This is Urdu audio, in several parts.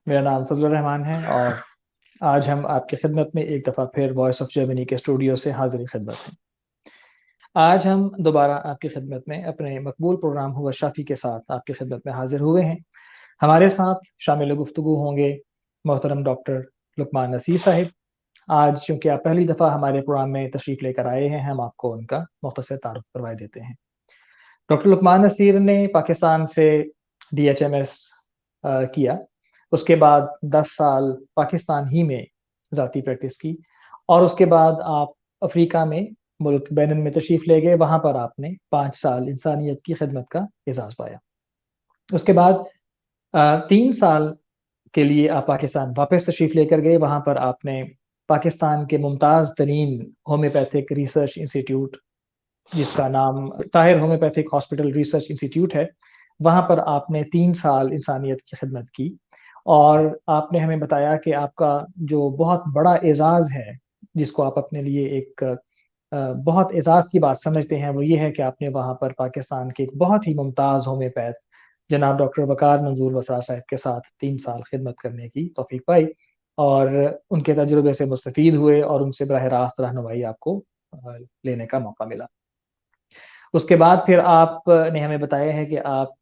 میرا نام فضل الرحمان ہے اور آج ہم آپ کی خدمت میں ایک دفعہ پھر وائس آف جرمنی کے اسٹوڈیو سے حاضری خدمت ہیں۔ آج ہم دوبارہ آپ کی خدمت میں اپنے مقبول پروگرام ہوا شافی کے ساتھ آپ کی خدمت میں حاضر ہوئے ہیں۔ ہمارے ساتھ شامل گفتگو ہوں گے محترم ڈاکٹر لقمان نصیر صاحب۔ آج چونکہ آپ پہلی دفعہ ہمارے پروگرام میں تشریف لے کر آئے ہیں، ہم آپ کو ان کا مختصر تعارف کروائے دیتے ہیں۔ ڈاکٹر لقمان نصیر نے پاکستان سے DHMS کیا، اس کے بعد 10 سال پاکستان ہی میں ذاتی پریکٹس کی، اور اس کے بعد آپ افریقہ میں ملک بینن میں تشریف لے گئے۔ وہاں پر آپ نے 5 سال انسانیت کی خدمت کا اعزاز پایا۔ اس کے بعد 3 سال کے لیے آپ پاکستان واپس تشریف لے کر گئے۔ وہاں پر آپ نے پاکستان کے ممتاز ترین ہومیوپیتھک ریسرچ انسٹیٹیوٹ، جس کا نام Tahir homeopathic hospital research institute ہے، وہاں پر آپ نے 3 سال انسانیت کی خدمت کی، اور آپ نے ہمیں بتایا کہ آپ کا جو بہت بڑا اعزاز ہے، جس کو آپ اپنے لیے ایک بہت اعزاز کی بات سمجھتے ہیں، وہ یہ ہے کہ آپ نے وہاں پر پاکستان کے ایک بہت ہی ممتاز ہومیوپیتھ جناب ڈاکٹر وقار منظور وفرا صاحب کے ساتھ 3 سال خدمت کرنے کی توفیق پائی، اور ان کے تجربے سے مستفید ہوئے اور ان سے براہ راست رہنمائی آپ کو لینے کا موقع ملا۔ اس کے بعد پھر آپ نے ہمیں بتایا ہے کہ آپ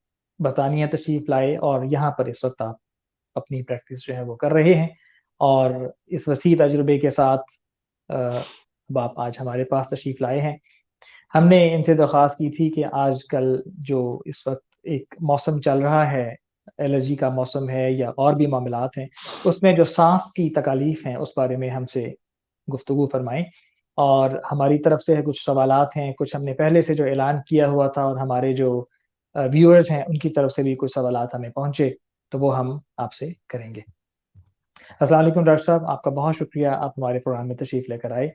برطانیہ تشریف لائے، اور یہاں پر اس وقت آپ اپنی پریکٹس جو ہے وہ کر رہے ہیں، اور اس وسیع تجربے کے ساتھ اب آپ آج ہمارے پاس تشریف لائے ہیں۔ ہم نے ان سے درخواست کی تھی کہ آج کل جو اس وقت ایک موسم چل رہا ہے، الرجی کا موسم ہے یا اور بھی معاملات ہیں، اس میں جو سانس کی تکالیف ہیں اس بارے میں ہم سے گفتگو فرمائیں، اور ہماری طرف سے کچھ سوالات ہیں، کچھ ہم نے پہلے سے جو اعلان کیا ہوا تھا، اور ہمارے جو ویورز ہیں ان کی طرف سے بھی کچھ سوالات ہمیں پہنچے، تو وہ ہم آپ سے کریں گے۔ السلام علیکم ڈاکٹر صاحب، آپ کا بہت شکریہ، آپ ہمارے پروگرام میں تشریف لے کر آئے۔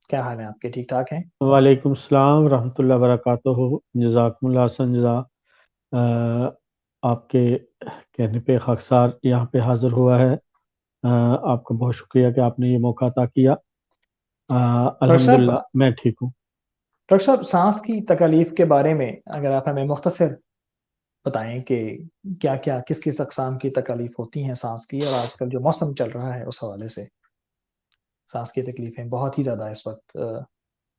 کیا حال ہے آپ کے؟ ٹھیک ٹھاک ہیں؟ وعلیکم السلام ورحمۃ اللہ وبرکاتہ۔ جزاکم اللہ حسن جزا۔ آپ کے کہنے پہ خاکسار یہاں پہ حاضر ہوا ہے۔ آپ کا بہت شکریہ کہ آپ نے یہ موقع عطا کیا۔ ڈاکٹر صاحب، الحمدللہ میں ٹھیک ہوں۔ ڈاکٹر صاحب سانس کی تکالیف کے بارے میں اگر آپ ہمیں مختصر بتائیں کہ کیا کیا کس کس اقسام کی تکالیف ہوتی ہیں سانس کی، اور آج کل جو موسم چل رہا ہے اس حوالے سے سانس کی تکلیفیں بہت ہی زیادہ اس وقت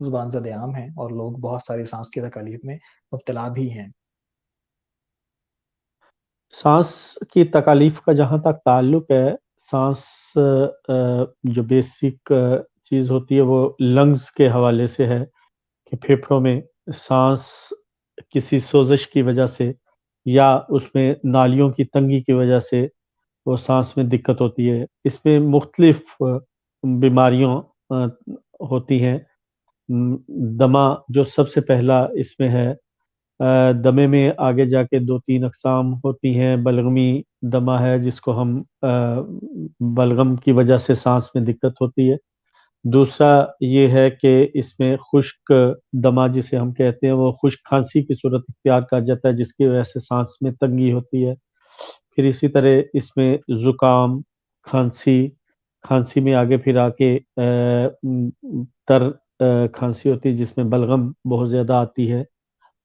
زبان زد عام ہیں، اور لوگ بہت ساری سانس کی تکالیف میں مبتلا بھی ہیں۔ سانس کی تکالیف کا جہاں تک تعلق ہے، سانس جو بیسک چیز ہوتی ہے وہ لنگز کے حوالے سے ہے کہ پھیپھڑوں میں سانس کسی سوزش کی وجہ سے یا اس میں نالیوں کی تنگی کی وجہ سے وہ سانس میں دقت ہوتی ہے۔ اس میں مختلف بیماریوں ہوتی ہیں۔ دمہ جو سب سے پہلا اس میں ہے، دمے میں آگے جا کے 2-3 اقسام ہوتی ہیں۔ بلغمی دمہ ہے جس کو ہم بلغم کی وجہ سے سانس میں دقت ہوتی ہے۔ دوسرا یہ ہے کہ اس میں خشک دمہ جسے ہم کہتے ہیں، وہ خشک کھانسی کی صورت اختیار کر جاتا ہے جس کی وجہ سے سانس میں تنگی ہوتی ہے۔ پھر اسی طرح اس میں زکام، کھانسی میں آگے پھر آ کے تر کھانسی ہوتی ہے جس میں بلغم بہت زیادہ آتی ہے۔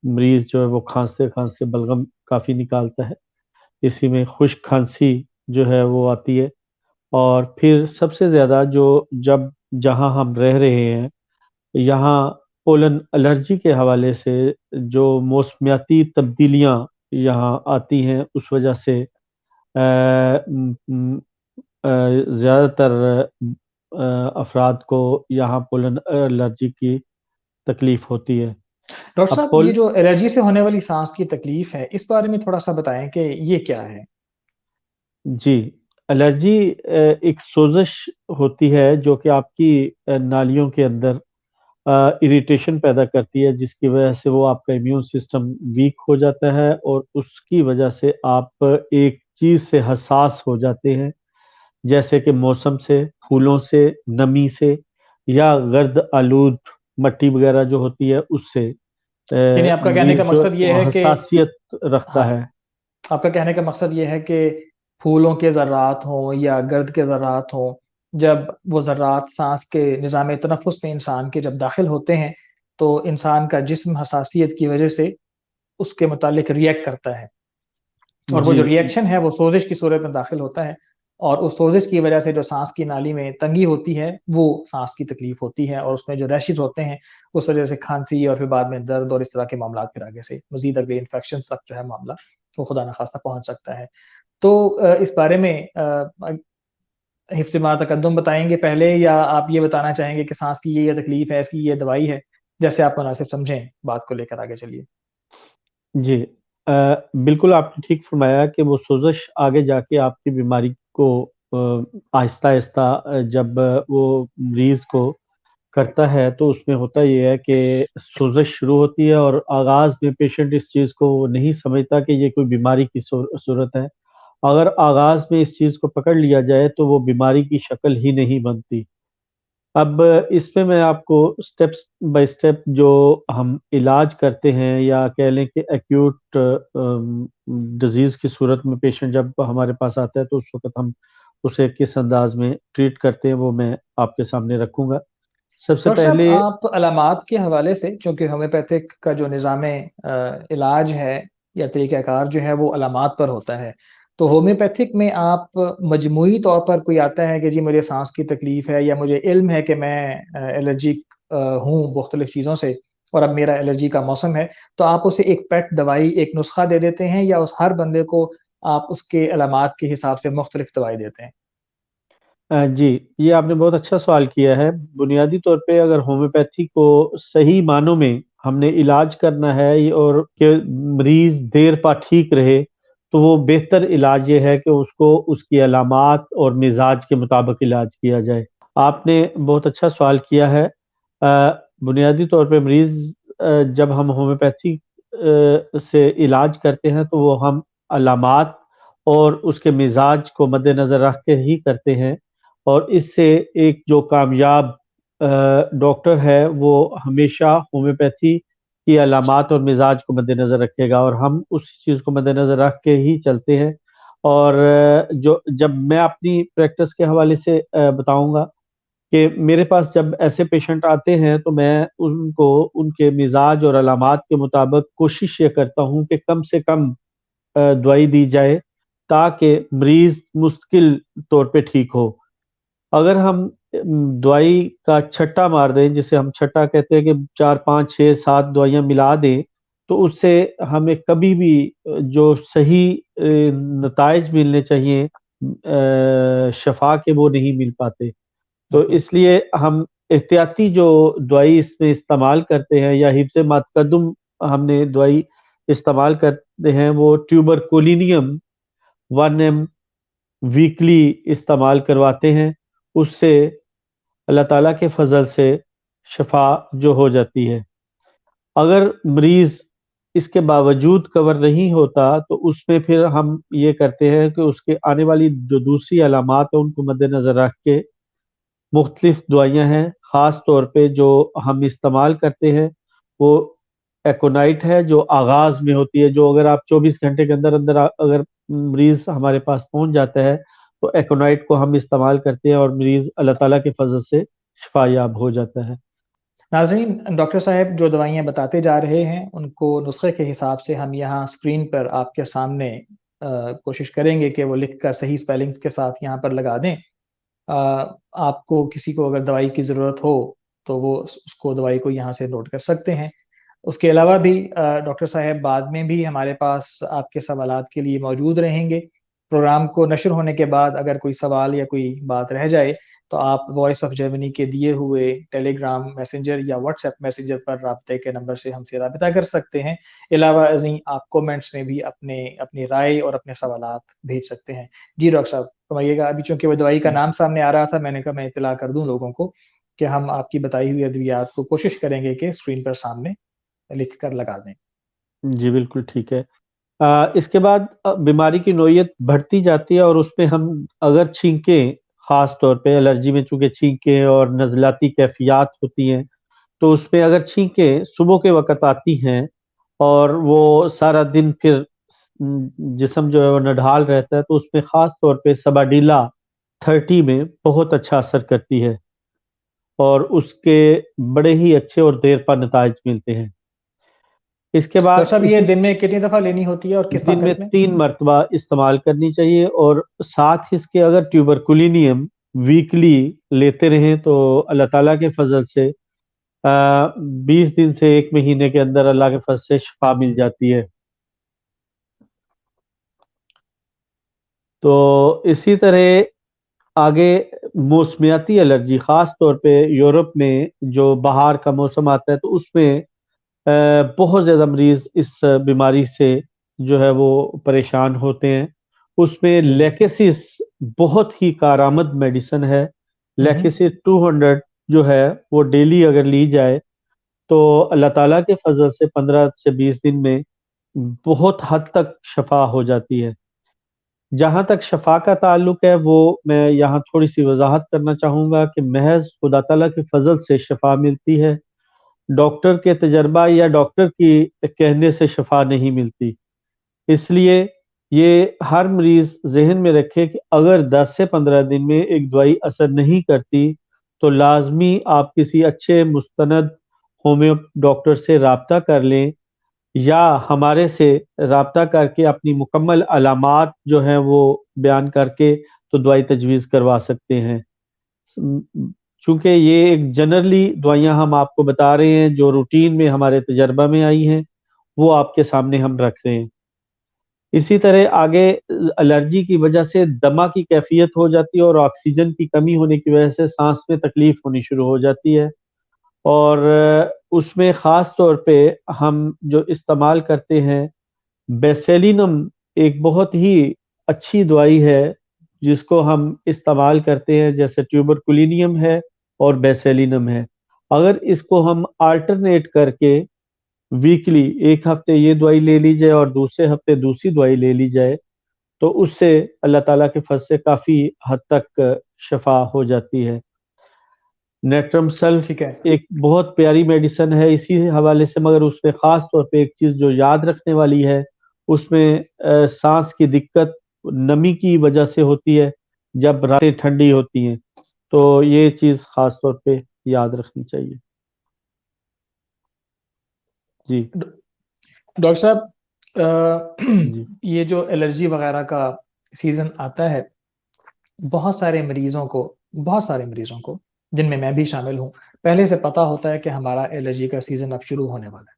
مریض جو ہے وہ کھانستے کھانستے بلغم کافی نکالتا ہے۔ اسی میں خشک کھانسی جو ہے وہ آتی ہے۔ اور پھر سب سے زیادہ جہاں ہم رہ رہے ہیں یہاں پولن الرجی کے حوالے سے جو موسمیاتی تبدیلیاں یہاں آتی ہیں، اس وجہ سے زیادہ تر افراد کو یہاں پولن الرجی کی تکلیف ہوتی ہے۔ ڈاکٹر اب صاحب، یہ جو الرجی سے ہونے والی سانس کی تکلیف ہے، اس بارے میں تھوڑا سا بتائیں کہ یہ کیا ہے؟ جی، الرجی ایک سوزش ہوتی ہے جو کہ آپ کی نالیوں کے اندر اریٹیشن پیدا کرتی ہے، جس کی وجہ سے وہ آپ کا امیون سسٹم ویک ہو جاتا ہے، اور اس کی وجہ سے آپ ایک چیز سے حساس ہو جاتے ہیں، جیسے کہ موسم سے، پھولوں سے، نمی سے، یا گرد آلود مٹی وغیرہ جو ہوتی ہے اس سے یعنی آپ کا کہنے کا مریض جو مقصد یہ ہے کہ حساسیت رکھتا ہاں، ہے۔ آپ کا کہنے کا مقصد یہ ہے کہ پھولوں کے ذرات ہوں یا گرد کے ذرات ہوں، جب وہ ذرات سانس کے نظام تنفس میں انسان کے جب داخل ہوتے ہیں تو انسان کا جسم حساسیت کی وجہ سے اس کے متعلق ریئیکٹ کرتا ہے، اور وہ جی جو ریئیکشن ہے وہ سوزش کی صورت میں داخل ہوتا ہے، اور اس سوزش کی وجہ سے جو سانس کی نالی میں تنگی ہوتی ہے وہ سانس کی تکلیف ہوتی ہے، اور اس میں جو ریشز ہوتے ہیں اس وجہ سے کھانسی اور پھر بعد میں درد اور اس طرح کے معاملات پھر آگے سے مزید اگلے انفیکشن تک جو ہے معاملہ وہ خدا نخواستہ پہنچ سکتا ہے۔ تو اس بارے میں حفظ ما تقدم بتائیں گے پہلے، یا آپ یہ بتانا چاہیں گے کہ سانس کی یہ تکلیف ہے، اس کی یہ دوائی ہے، جیسے آپ مناسب سمجھیں بات کو لے کر آگے چلیے۔ جی بالکل آپ نے ٹھیک فرمایا کہ وہ سوزش آگے جا کے آپ کی بیماری کو آہستہ آہستہ جب وہ مریض کو کرتا ہے تو اس میں ہوتا یہ ہے کہ سوزش شروع ہوتی ہے، اور آغاز میں پیشنٹ اس چیز کو نہیں سمجھتا کہ یہ کوئی بیماری کی صورت ہے۔ اگر آغاز میں اس چیز کو پکڑ لیا جائے تو وہ بیماری کی شکل ہی نہیں بنتی۔ اب اس میں آپ کو سٹیپس بائی سٹیپ جو ہم علاج کرتے ہیں، یا کہہ لیں کہ ایکیوٹ ڈیزیز کی صورت میں پیشنٹ جب ہمارے پاس آتا ہے تو اس وقت ہم اسے کس انداز میں ٹریٹ کرتے ہیں وہ میں آپ کے سامنے رکھوں گا۔ سب سے ڈاکٹر صاحب، پہلے آپ علامات کے حوالے سے، چونکہ ہومیوپیتھک کا جو نظام علاج ہے یا طریقہ کار جو ہے وہ علامات پر ہوتا ہے، تو ہومیوپیتھک میں آپ مجموعی طور پر کوئی آتا ہے کہ جی مجھے سانس کی تکلیف ہے، یا مجھے علم ہے کہ میں الرجک ہوں مختلف چیزوں سے اور اب میرا الرجی کا موسم ہے، تو آپ اسے ایک پیٹ دوائی، ایک نسخہ دے دیتے ہیں، یا اس ہر بندے کو آپ اس کے علامات کے حساب سے مختلف دوائی دیتے ہیں؟ جی یہ آپ نے بہت اچھا سوال کیا ہے۔ بنیادی طور پہ اگر ہومیوپیتھی کو صحیح معنوں میں ہم نے علاج کرنا ہے اور کہ مریض دیر پا ٹھیک رہے، تو وہ بہتر علاج یہ ہے کہ اس کو اس کی علامات اور مزاج کے مطابق علاج کیا جائے۔ آپ نے بہت اچھا سوال کیا ہے۔ بنیادی طور پہ مریض جب ہم ہومیوپیتھی سے علاج کرتے ہیں تو وہ ہم علامات اور اس کے مزاج کو مد نظر رکھ کے ہی کرتے ہیں، اور اس سے ایک جو کامیاب ڈاکٹر ہے وہ ہمیشہ ہومیوپیتھی کی علامات اور مزاج کو مد نظر رکھے گا، اور ہم اس چیز کو مد نظر رکھ کے ہی چلتے ہیں۔ اور جب میں اپنی پریکٹس کے حوالے سے بتاؤں گا کہ میرے پاس جب ایسے پیشنٹ آتے ہیں تو میں ان کو ان کے مزاج اور علامات کے مطابق کوشش یہ کرتا ہوں کہ کم سے کم دوائی دی جائے تاکہ مریض مستقل طور پہ ٹھیک ہو۔ اگر ہم دوائی کا چھٹا مار دیں، جسے ہم چھٹا کہتے ہیں، کہ 4 5 6 7 دوائیاں ملا دیں، تو اس سے ہمیں کبھی بھی جو صحیح نتائج ملنے چاہیے شفا کے وہ نہیں مل پاتے۔ تو اس لیے ہم احتیاطی جو دوائی اس میں استعمال کرتے ہیں، یا حفظ متقدم ہم نے دوائی استعمال کرتے ہیں، وہ ٹیوبر کولینیم 1 mg ویکلی استعمال کرواتے ہیں۔ اس سے اللہ تعالیٰ کے فضل سے شفا جو ہو جاتی ہے۔ اگر مریض اس کے باوجود کور نہیں ہوتا تو اس میں پھر ہم یہ کرتے ہیں کہ اس کے آنے والی جو دوسری علامات ہیں ان کو مد نظر رکھ کے مختلف دوائیاں ہیں، خاص طور پہ جو ہم استعمال کرتے ہیں وہ ایکونائٹ ہے، جو آغاز میں ہوتی ہے، جو اگر آپ 24 گھنٹے کے اندر اندر اگر مریض ہمارے پاس پہنچ جاتا ہے تو ایکونائٹ کو ہم استعمال کرتے ہیں، اور مریض اللہ تعالیٰ کے فضل سے شفا یاب ہو جاتا ہے۔ ناظرین، ڈاکٹر صاحب جو دوائیاں بتاتے جا رہے ہیں ان کو نسخے کے حساب سے ہم یہاں اسکرین پر آپ کے سامنے کوشش کریں گے کہ وہ لکھ کر صحیح سپیلنگز کے ساتھ یہاں پر لگا دیں۔ آپ کو کسی کو اگر دوائی کی ضرورت ہو تو وہ اس کو دوائی کو یہاں سے نوٹ کر سکتے ہیں۔ اس کے علاوہ بھی ڈاکٹر صاحب بعد میں بھی ہمارے پاس آپ کے سوالات کے لیے موجود رہیں گے۔ پروگرام کو نشر ہونے کے بعد اگر کوئی سوال یا کوئی بات رہ جائے تو آپ وائس آف جرمنی کے دیے ہوئے ٹیلی گرام میسنجر یا واٹس ایپ میسنجر پر رابطے کے نمبر سے ہم سے رابطہ کر سکتے ہیں۔ علاوہ ازیں آپ کومنٹس میں بھی اپنی رائے اور اپنے سوالات بھیج سکتے ہیں۔ جی ڈاکٹر صاحب فرمائیے گا۔ ابھی چونکہ وہ دوائی کا نام سامنے آ رہا تھا، میں نے کہا میں اطلاع کر دوں لوگوں کو کہ ہم آپ کی بتائی ہوئی ادویات کو کوشش کریں گے کہ اسکرین پر سامنے لکھ کر لگا دیں۔ جی بالکل ٹھیک ہے۔ اس کے بعد بیماری کی نوعیت بڑھتی جاتی ہے، اور اس میں ہم اگر چھینکیں، خاص طور پہ الرجی میں چونکہ چھینکیں اور نزلاتی کیفیات ہوتی ہیں، تو اس میں اگر چھینکیں صبح کے وقت آتی ہیں اور وہ سارا دن پھر جسم جو ہے وہ نڈھال رہتا ہے، تو اس میں خاص طور پہ سباڈیلا 30 میں بہت اچھا اثر کرتی ہے، اور اس کے بڑے ہی اچھے اور دیر پا نتائج ملتے ہیں۔ اس کے بعد ڈاکٹر صاحب یہ دن میں کتنی دفعہ لینی ہوتی ہے اور کس دن میں طاقت میں؟ 3 مرتبہ استعمال کرنی چاہیے، اور ساتھ اس کے اگر ٹیوبرکولینیم ویکلی لیتے رہیں تو اللہ تعالیٰ کے فضل سے 20 دن سے 1 مہینے کے اندر اللہ کے فضل سے شفا مل جاتی ہے۔ تو اسی طرح آگے موسمیاتی الرجی، خاص طور پہ یورپ میں جو بہار کا موسم آتا ہے تو اس میں بہت زیادہ مریض اس بیماری سے جو ہے وہ پریشان ہوتے ہیں۔ اس میں لیکسس بہت ہی کارآمد میڈیسن ہے۔ لیکسس 200 جو ہے وہ ڈیلی اگر لی جائے تو اللہ تعالیٰ کے فضل سے 15 سے 20 دن میں بہت حد تک شفا ہو جاتی ہے۔ جہاں تک شفا کا تعلق ہے وہ میں یہاں تھوڑی سی وضاحت کرنا چاہوں گا کہ محض خدا تعالیٰ کے فضل سے شفا ملتی ہے، ڈاکٹر کے تجربہ یا ڈاکٹر کی کہنے سے شفا نہیں ملتی۔ اس لیے یہ ہر مریض ذہن میں رکھے کہ اگر 10 سے 15 دن میں ایک دوائی اثر نہیں کرتی تو لازمی آپ کسی اچھے مستند ہومیو ڈاکٹر سے رابطہ کر لیں، یا ہمارے سے رابطہ کر کے اپنی مکمل علامات جو ہیں وہ بیان کر کے تو دوائی تجویز کروا سکتے ہیں۔ چونکہ یہ ایک جنرلی دوائیاں ہم آپ کو بتا رہے ہیں جو روٹین میں ہمارے تجربہ میں آئی ہیں، وہ آپ کے سامنے ہم رکھ رہے ہیں۔ اسی طرح آگے الرجی کی وجہ سے دمہ کی کیفیت ہو جاتی ہے، اور آکسیجن کی کمی ہونے کی وجہ سے سانس میں تکلیف ہونی شروع ہو جاتی ہے، اور اس میں خاص طور پہ ہم جو استعمال کرتے ہیں بیسیلینم، ایک بہت ہی اچھی دوائی ہے جس کو ہم استعمال کرتے ہیں، جیسے ٹیوبرکولینیم ہے اور بیسیلینم ہے۔ اگر اس کو ہم آلٹرنیٹ کر کے ویکلی ایک ہفتے یہ دوائی لے لی جائے اور دوسرے ہفتے دوسری دوائی لے لی جائے تو اس سے اللہ تعالیٰ کے فضل سے کافی حد تک شفا ہو جاتی ہے۔ نیٹرم سلف ٹھیک ہے، ایک بہت پیاری میڈیسن ہے اسی حوالے سے، مگر اس پہ خاص طور پہ ایک چیز جو یاد رکھنے والی ہے، اس میں سانس کی دقت نمی کی وجہ سے ہوتی ہے جب راتیں ٹھنڈی ہوتی ہیں، تو یہ چیز خاص طور پہ یاد رکھنی چاہیے۔ جی ڈاکٹر صاحب جی یہ جو الرجی وغیرہ کا سیزن آتا ہے، بہت سارے مریضوں کو جن میں میں بھی شامل ہوں، پہلے سے پتا ہوتا ہے کہ ہمارا الرجی کا سیزن اب شروع ہونے والا ہے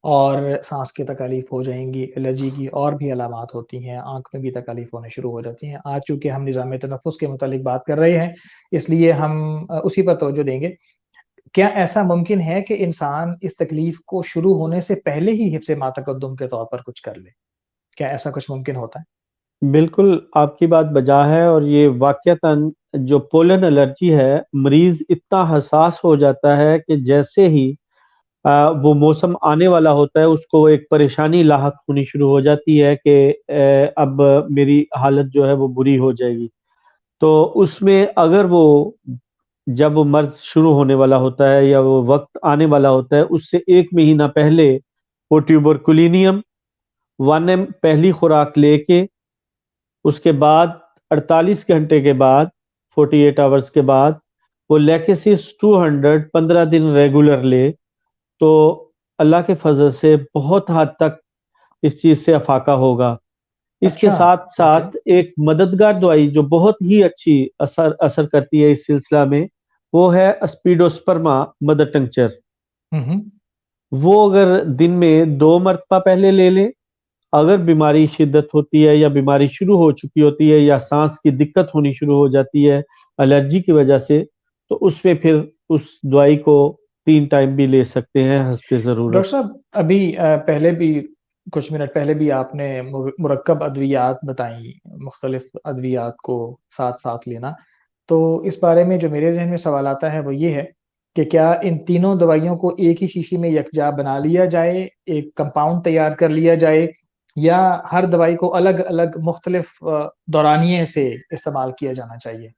اور سانس کی تکالیف ہو جائیں گی، الرجی کی اور بھی علامات ہوتی ہیں، آنکھ میں بھی تکالیف ہونے شروع ہو جاتی ہیں۔ آج چونکہ ہم نظام تنفس کے متعلق بات کر رہے ہیں، اس لیے ہم اسی پر توجہ دیں گے۔ کیا ایسا ممکن ہے کہ انسان اس تکلیف کو شروع ہونے سے پہلے ہی حفظ ما تقدم کے طور پر کچھ کر لے؟ کیا ایسا کچھ ممکن ہوتا ہے؟ بالکل آپ کی بات بجا ہے، اور یہ واقعتاً جو پولن الرجی ہے، مریض اتنا حساس ہو جاتا ہے کہ جیسے ہی وہ موسم آنے والا ہوتا ہے اس کو ایک پریشانی لاحق ہونی شروع ہو جاتی ہے کہ اب میری حالت جو ہے وہ بری ہو جائے گی۔ تو اس میں اگر وہ جب وہ مرض شروع ہونے والا ہوتا ہے یا وہ وقت آنے والا ہوتا ہے اس سے 1 مہینہ پہلے وہ ٹیوبرکولینیم 1 m پہلی خوراک لے کے اس کے بعد 48 گھنٹے کے بعد 48 آورز کے بعد وہ لیکسس 200 15 دن ریگولر لے تو اللہ کے فضل سے بہت حد تک اس چیز سے افاقہ ہوگا۔ اس کے اچھا، ساتھ ساتھ ایک مددگار دوائی جو بہت ہی اچھی اثر کرتی ہے اس سلسلہ میں، وہ ہے اسپیڈوسپرما مدر ٹنکچر۔ وہ اگر دن میں 2 مرتبہ پہلے لے لیں، اگر بیماری شدت ہوتی ہے یا بیماری شروع ہو چکی ہوتی ہے یا سانس کی دقت ہونی شروع ہو جاتی ہے الرجی کی وجہ سے، تو اس میں پھر اس دوائی کو 3 ٹائم بھی لے سکتے ہیں حسب ضرورت۔ ڈاکٹر صاحب ابھی پہلے بھی کچھ منٹ پہلے بھی آپ نے مرکب ادویات بتائیں، مختلف ادویات کو ساتھ ساتھ لینا، تو اس بارے میں جو میرے ذہن میں سوال آتا ہے وہ یہ ہے کہ کیا ان تینوں دوائیوں کو ایک ہی شیشی میں یکجا بنا لیا جائے، ایک کمپاؤنڈ تیار کر لیا جائے، یا ہر دوائی کو الگ الگ مختلف دورانیے سے استعمال کیا جانا چاہیے؟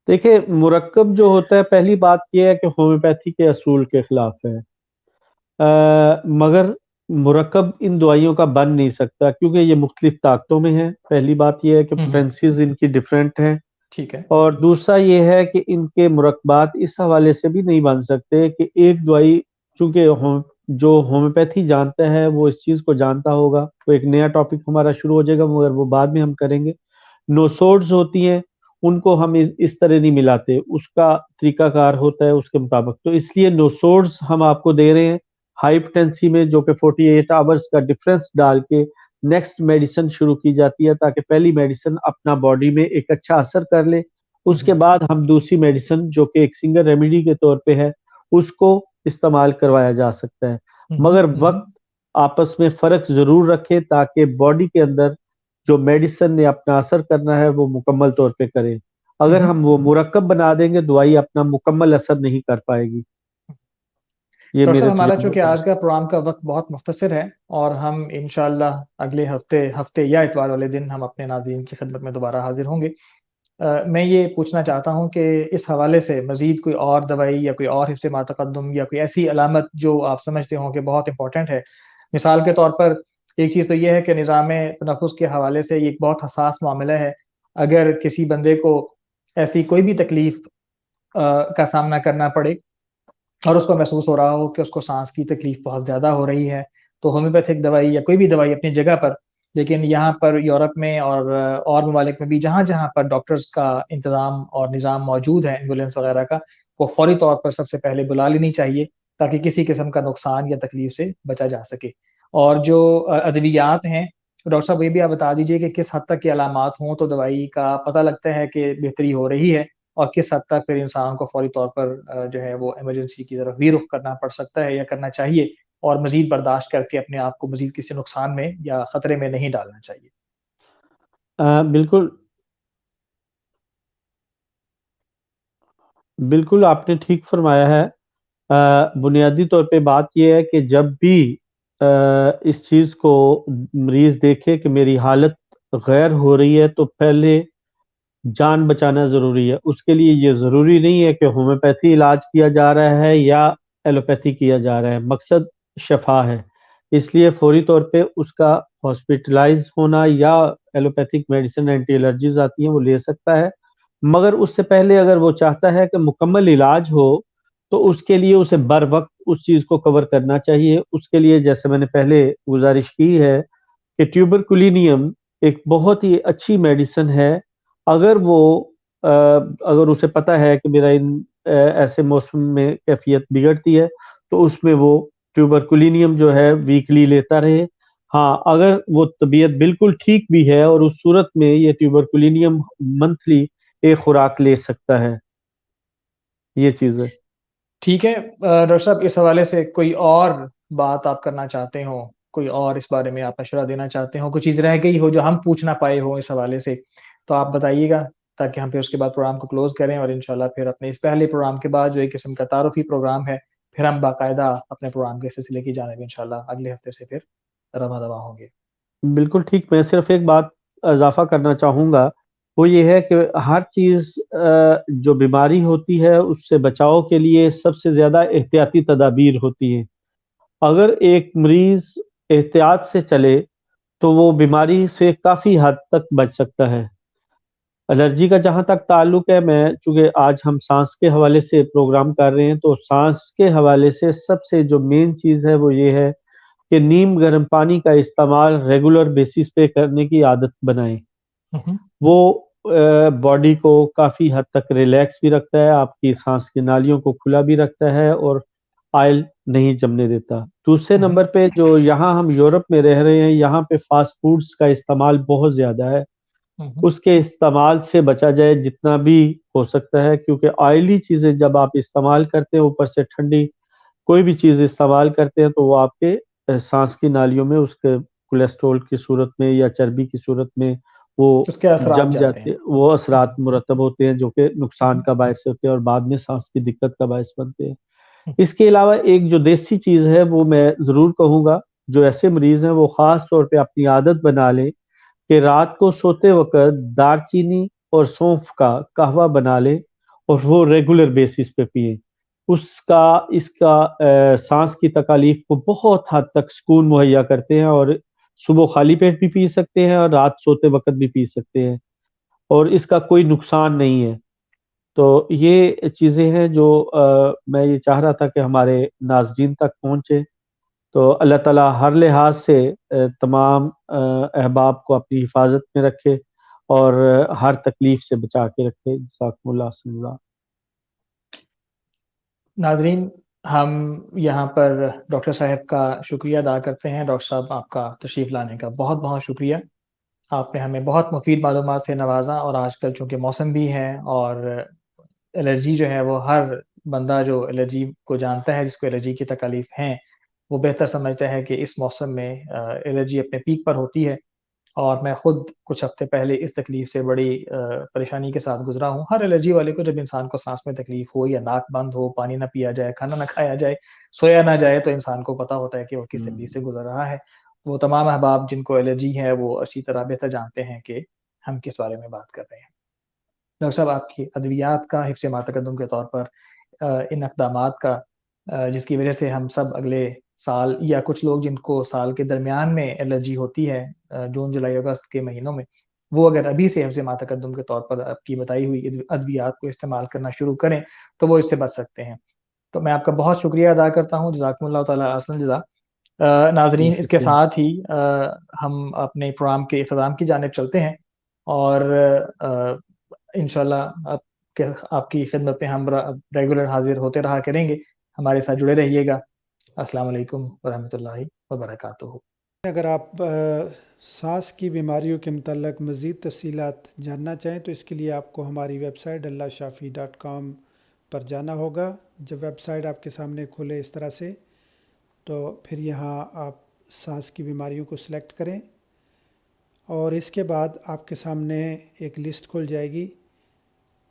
دیکھیں مرکب جو ہوتا ہے، پہلی بات یہ ہے کہ ہومیوپیتھی کے اصول کے خلاف ہے، مگر مرکب ان دوائیوں کا بن نہیں سکتا کیونکہ یہ مختلف طاقتوں میں ہیں۔ پہلی بات یہ ہے کہ پوٹینسیز ان کی ڈیفرنٹ ہیں، ٹھیک ہے، اور دوسرا یہ ہے کہ ان کے مرکبات اس حوالے سے بھی نہیں بن سکتے کہ ایک دوائی، چونکہ جو ہومیوپیتھی جانتا ہے وہ اس چیز کو جانتا ہوگا. وہ ایک نیا ٹاپک ہمارا شروع ہو جائے گا مگر وہ بعد میں ہم کریں گے. نوسوڈز ہوتی ہیں ان کو ہم اس طرح نہیں ملاتے, اس کا طریقہ کار ہوتا ہے اس کے مطابق. تو اس لیے نوسوڈز ہم آپ کو دے رہے ہیں ہائپرٹینسی میں, جو کہ 48 آورز کا ڈفرنس ڈال کے نیکسٹ میڈیسن شروع کی جاتی ہے تاکہ پہلی میڈیسن اپنا باڈی میں ایک اچھا اثر کر لے. اس کے بعد ہم دوسری میڈیسن جو کہ ایک سنگل ریمیڈی کے طور پہ ہے اس کو استعمال کروایا جا سکتا ہے, مگر وقت آپس میں فرق ضرور رکھے تاکہ باڈی کے اندر جو میڈیسن نے اپنا اثر کرنا ہے وہ مکمل طور پہ کرے. اگر ہم وہ مرکب بنا دیں گے دوائی اپنا مکمل اثر نہیں کر پائے گی. یہ ڈاکٹر میرے صاحب ہمارا تجربے چونکہ کا. آج کا پروگرام کا وقت بہت مختصر ہے اور ہم انشاءاللہ اگلے ہفتے یا اتوار والے دن ہم اپنے ناظرین کی خدمت میں دوبارہ حاضر ہوں گے. میں یہ پوچھنا چاہتا ہوں کہ اس حوالے سے مزید کوئی اور دوائی یا کوئی اور حفظ ما تقدم یا کوئی ایسی علامت جو آپ سمجھتے ہوں کہ بہت امپورٹنٹ ہے. مثال کے طور پر ایک چیز تو یہ ہے کہ نظام تنفس کے حوالے سے یہ ایک بہت حساس معاملہ ہے. اگر کسی بندے کو ایسی کوئی بھی تکلیف کا سامنا کرنا پڑے اور اس کو محسوس ہو رہا ہو کہ اس کو سانس کی تکلیف بہت زیادہ ہو رہی ہے, تو ہومیوپیتھک دوائی یا کوئی بھی دوائی اپنی جگہ پر, لیکن یہاں پر یورپ میں اور ممالک میں بھی جہاں جہاں پر ڈاکٹرز کا انتظام اور نظام موجود ہے ایمبولینس وغیرہ کا, وہ فوری طور پر سب سے پہلے بلا لینی چاہیے تاکہ کسی قسم کا نقصان یا تکلیف سے بچا جا سکے. اور جو ادویات ہیں ڈاکٹر صاحب یہ بھی آپ بتا دیجیے کہ کس حد تک کی علامات ہوں تو دوائی کا پتہ لگتا ہے کہ بہتری ہو رہی ہے, اور کس حد تک پھر انسان کو فوری طور پر جو ہے وہ ایمرجنسی کی طرف بھی رخ کرنا پڑ سکتا ہے یا کرنا چاہیے, اور مزید برداشت کر کے اپنے آپ کو مزید کسی نقصان میں یا خطرے میں نہیں ڈالنا چاہیے. بالکل بالکل آپ نے ٹھیک فرمایا ہے. بنیادی طور پہ بات یہ ہے کہ جب بھی اس چیز کو مریض دیکھے کہ میری حالت غیر ہو رہی ہے تو پہلے جان بچانا ضروری ہے. اس کے لیے یہ ضروری نہیں ہے کہ ہومیوپیتھی علاج کیا جا رہا ہے یا ایلوپیتھی کیا جا رہا ہے, مقصد شفا ہے. اس لیے فوری طور پہ اس کا ہاسپٹلائز ہونا یا ایلوپیتھک میڈیسن اینٹی الرجیز آتی ہیں وہ لے سکتا ہے, مگر اس سے پہلے اگر وہ چاہتا ہے کہ مکمل علاج ہو تو اس کے لیے اسے بر وقت اس چیز کو کور کرنا چاہیے. اس کے لیے جیسے میں نے پہلے گزارش کی ہے کہ ٹیوبرکلینیم ایک بہت ہی اچھی میڈیسن ہے. اگر اسے پتا ہے کہ میرا ایسے موسم میں کیفیت بگڑتی ہے تو اس میں وہ ٹیوبرکلینیم جو ہے ویکلی لیتا رہے. ہاں اگر وہ طبیعت بالکل ٹھیک بھی ہے اور اس صورت میں یہ ٹیوبرکلینیم منتھلی ایک خوراک لے سکتا ہے. یہ چیز ہے. ٹھیک ہے ڈاکٹر صاحب, اس حوالے سے کوئی اور بات آپ کرنا چاہتے ہوں, کوئی اور اس بارے میں آپ مشورہ دینا چاہتے ہوں, کوئی چیز رہ گئی ہو جو ہم پوچھ نہ پائے ہوں اس حوالے سے, تو آپ بتائیے گا تاکہ ہم پھر اس کے بعد پروگرام کو کلوز کریں, اور انشاءاللہ پھر اپنے اس پہلے پروگرام کے بعد جو ایک قسم کا تعارفی پروگرام ہے پھر ہم باقاعدہ اپنے پروگرام کے سلسلے کی جانب انشاءاللہ اگلے ہفتے سے پھر رواں دواں ہوں گے. بالکل ٹھیک. میں صرف ایک بات اضافہ کرنا چاہوں گا, وہ یہ ہے کہ ہر چیز جو بیماری ہوتی ہے اس سے بچاؤ کے لیے سب سے زیادہ احتیاطی تدابیر ہوتی ہیں. اگر ایک مریض احتیاط سے چلے تو وہ بیماری سے کافی حد تک بچ سکتا ہے. الرجی کا جہاں تک تعلق ہے, میں چونکہ آج ہم سانس کے حوالے سے پروگرام کر رہے ہیں تو سانس کے حوالے سے سب سے جو مین چیز ہے وہ یہ ہے کہ نیم گرم پانی کا استعمال ریگولر بیسس پہ کرنے کی عادت بنائیں. وہ باڈی کو کافی حد تک ریلیکس بھی رکھتا ہے, آپ کی سانس کی نالیوں کو کھلا بھی رکھتا ہے اور آئل نہیں جمنے دیتا. دوسرے نمبر پہ جو یہاں ہم یورپ میں رہ رہے ہیں یہاں پہ فاسٹ فوڈز کا استعمال بہت زیادہ ہے. اس کے استعمال سے بچا جائے جتنا بھی ہو سکتا ہے, کیونکہ آئلی چیزیں جب آپ استعمال کرتے ہیں اوپر سے ٹھنڈی کوئی بھی چیز استعمال کرتے ہیں تو وہ آپ کے سانس کی نالیوں میں اس کے کولیسٹرول کی صورت میں یا چربی کی صورت میں وہ اس کے اثرات جم جاتے جاتے ہیں. ہیں, وہ اثرات مرتب ہوتے ہیں جو کہ نقصان کا باعث ہوتے ہیں اور بعد میں سانس کی دقت کا باعث بنتے ہیں. اس کے علاوہ ایک جو دیسی چیز ہے وہ میں ضرور کہوں گا, جو ایسے مریض ہیں وہ خاص طور پہ اپنی عادت بنا لیں کہ رات کو سوتے وقت دار چینی اور سونف کا قہوہ بنا لیں اور وہ ریگولر بیسس پہ پئیں. اس کا سانس کی تکالیف کو بہت حد تک سکون مہیا کرتے ہیں, اور صبح خالی پیٹ بھی پی سکتے ہیں اور رات سوتے وقت بھی پی سکتے ہیں, اور اس کا کوئی نقصان نہیں ہے. تو یہ چیزیں ہیں جو میں یہ چاہ رہا تھا کہ ہمارے ناظرین تک پہنچے. تو اللہ تعالیٰ ہر لحاظ سے تمام احباب کو اپنی حفاظت میں رکھے اور ہر تکلیف سے بچا کے رکھے. جزاکم اللہ صلی اللہ. ناظرین، ہم یہاں پر ڈاکٹر صاحب کا شکریہ ادا کرتے ہیں. ڈاکٹر صاحب، آپ کا تشریف لانے کا بہت بہت شکریہ. آپ نے ہمیں بہت مفید معلومات سے نوازا، اور آج کل چونکہ موسم بھی ہے اور الرجی جو ہے وہ ہر بندہ جو الرجی کو جانتا ہے، جس کو الرجی کی تکالیف ہیں، وہ بہتر سمجھتا ہے کہ اس موسم میں الرجی اپنے پیک پر ہوتی ہے. اور میں خود کچھ ہفتے پہلے اس تکلیف سے بڑی پریشانی کے ساتھ گزرا ہوں. ہر الرجی والے کو جب انسان کو سانس میں تکلیف ہو، یا ناک بند ہو، پانی نہ پیا جائے، کھانا نہ کھایا جائے، سویا نہ جائے، تو انسان کو پتا ہوتا ہے کہ وہ کس تکلیف سے گزر رہا ہے. وہ تمام احباب جن کو الرجی ہے وہ اچھی طرح بہتر جانتے ہیں کہ ہم کس بارے میں بات کر رہے ہیں. ڈاکٹر صاحب، آپ کی ادویات کا حفظ ما تقدم کے طور پر ان اقدامات کا، جس کی وجہ سے ہم سب اگلے سال، یا کچھ لوگ جن کو سال کے درمیان میں الرجی ہوتی ہے، جون جولائی اگست کے مہینوں میں، وہ اگر ابھی سے حفظ ما تقدم کے طور پر آپ کی بتائی ہوئی ادویات کو استعمال کرنا شروع کریں تو وہ اس سے بچ سکتے ہیں. تو میں آپ کا بہت شکریہ ادا کرتا ہوں. جزاکم اللہ تعالیٰ احسن جزا. ناظرین، اس کے شکریہ. ساتھ ہی ہم اپنے پروگرام کے اختتام کی جانب چلتے ہیں، اور انشاءاللہ آپ کی خدمت میں ہم ریگولر حاضر ہوتے رہا کریں گے. ہمارے ساتھ جڑے رہیے گا. السلام علیکم ورحمۃ اللہ وبرکاتہ. اگر آپ سانس کی بیماریوں کے متعلق مزید تفصیلات جاننا چاہیں تو اس کے لیے آپ کو ہماری ویب سائٹ allahshafi.com پر جانا ہوگا. جب ویب سائٹ آپ کے سامنے کھلے اس طرح سے، تو پھر یہاں آپ سانس کی بیماریوں کو سلیکٹ کریں، اور اس کے بعد آپ کے سامنے ایک لسٹ کھل جائے گی،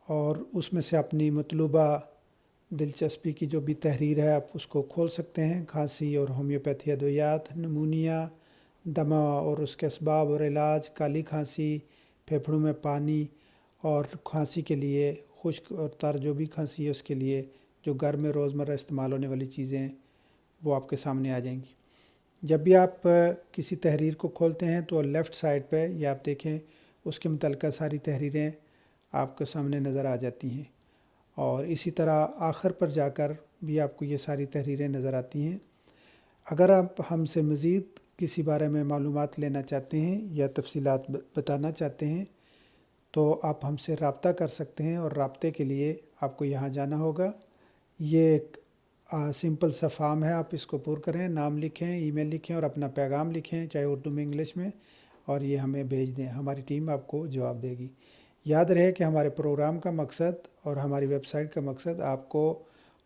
اور اس میں سے اپنی مطلوبہ دلچسپی کی جو بھی تحریر ہے آپ اس کو کھول سکتے ہیں. کھانسی اور ہومیوپیتھی ادویات، نمونیا، دمہ اور اس کے اسباب اور علاج، کالی کھانسی، پھیپھڑوں میں پانی، اور کھانسی کے لیے خشک اور تر جو بھی کھانسی ہے اس کے لیے جو گھر میں روزمرہ استعمال ہونے والی چیزیں ہیں وہ آپ کے سامنے آ جائیں گی. جب بھی آپ کسی تحریر کو کھولتے ہیں تو لیفٹ سائڈ پہ یہ آپ دیکھیں اس کے متعلقہ ساری تحریریں آپ کے سامنے نظر آ جاتی ہیں، اور اسی طرح آخر پر جا کر بھی آپ کو یہ ساری تحریریں نظر آتی ہیں. اگر آپ ہم سے مزید کسی بارے میں معلومات لینا چاہتے ہیں یا تفصیلات بتانا چاہتے ہیں تو آپ ہم سے رابطہ کر سکتے ہیں، اور رابطے کے لیے آپ کو یہاں جانا ہوگا. یہ ایک سمپل سا فارم ہے، آپ اس کو پر کریں، نام لکھیں، ای میل لکھیں اور اپنا پیغام لکھیں، چاہے اردو میں انگلش میں، اور یہ ہمیں بھیج دیں. ہماری ٹیم آپ کو جواب دے گی. یاد رہے کہ ہمارے پروگرام کا مقصد اور ہماری ویب سائٹ کا مقصد آپ کو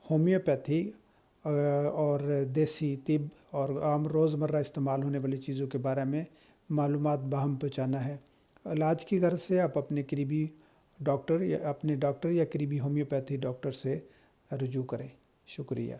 ہومیوپیتھی اور دیسی طب اور عام روزمرہ استعمال ہونے والی چیزوں کے بارے میں معلومات باہم پہنچانا ہے. علاج کی غرض سے آپ اپنے قریبی ڈاکٹر یا قریبی ہومیوپیتھی ڈاکٹر سے رجوع کریں. شکریہ.